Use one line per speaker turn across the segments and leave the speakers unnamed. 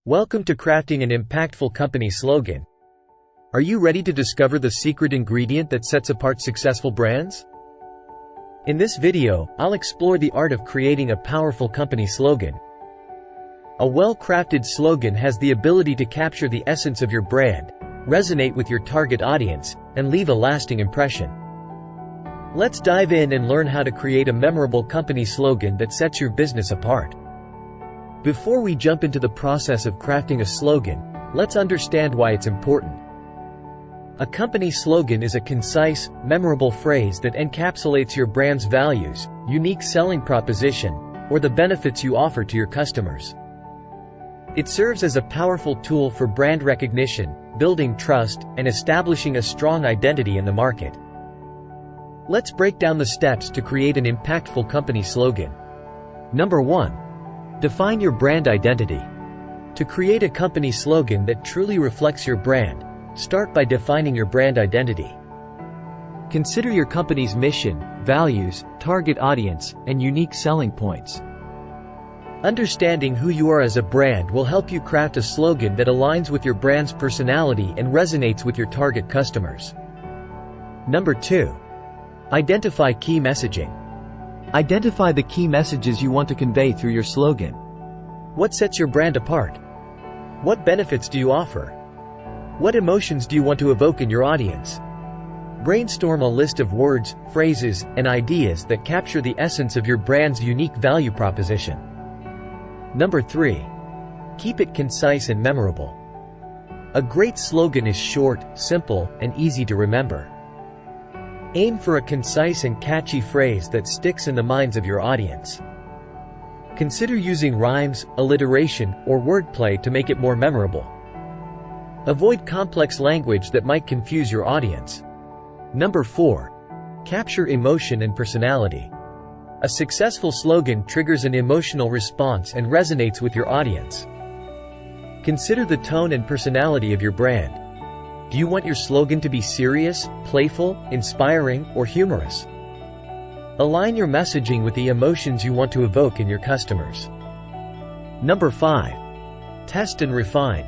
Welcome to crafting an impactful company slogan. Are you ready to discover the secret ingredient that sets apart successful brands? In this video, I'll explore the art of creating a powerful company slogan. A well-crafted slogan has the ability to capture the essence of your brand, resonate with your target audience, and leave a lasting impression. Let's dive in and learn how to create a memorable company slogan that sets your business apart. Before we jump into the process of crafting a slogan, let's understand why it's important. A company slogan is a concise, memorable phrase that encapsulates your brand's values, unique selling proposition, or the benefits you offer to your customers. It serves as a powerful tool for brand recognition, building trust, and establishing a strong identity in the market. Let's break down the steps to create an impactful company slogan. Number 1. Define your brand identity. To create a company slogan that truly reflects your brand, start by defining your brand identity. Consider your company's mission, values, target audience, and unique selling points. Understanding who you are as a brand will help you craft a slogan that aligns with your brand's personality and resonates with your target customers. Number 2. Identify key messaging. Identify the key messages you want to convey through your slogan. What sets your brand apart? What benefits do you offer? What emotions do you want to evoke in your audience? Brainstorm a list of words, phrases, and ideas that capture the essence of your brand's unique value proposition. Number 3. Keep it concise and memorable. A great slogan is short, simple, and easy to remember. Aim for a concise and catchy phrase that sticks in the minds of your audience. Consider using rhymes, alliteration, or wordplay to make it more memorable. Avoid complex language that might confuse your audience. Number 4. Capture emotion and personality. A successful slogan triggers an emotional response and resonates with your audience. Consider the tone and personality of your brand. Do you want your slogan to be serious, playful, inspiring, or humorous? Align your messaging with the emotions you want to evoke in your customers. Number 5. Test and refine.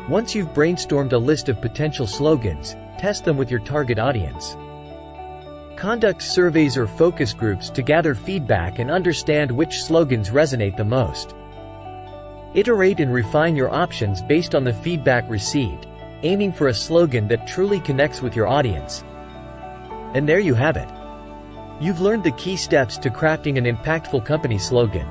Once you've brainstormed a list of potential slogans, test them with your target audience. Conduct surveys or focus groups to gather feedback and understand which slogans resonate the most. Iterate and refine your options based on the feedback received, aiming for a slogan that truly connects with your audience. And there you have it. You've learned the key steps to crafting an impactful company slogan.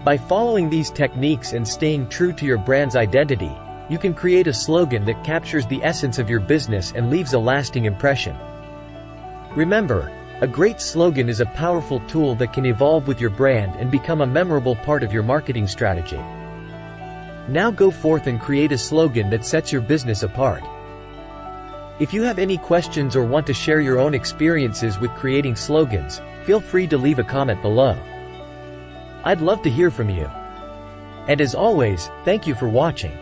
By following these techniques and staying true to your brand's identity, you can create a slogan that captures the essence of your business and leaves a lasting impression. Remember, a great slogan is a powerful tool that can evolve with your brand and become a memorable part of your marketing strategy. Now go forth and create a slogan that sets your business apart. If you have any questions or want to share your own experiences with creating slogans, feel free to leave a comment below. I'd love to hear from you. And as always, thank you for watching.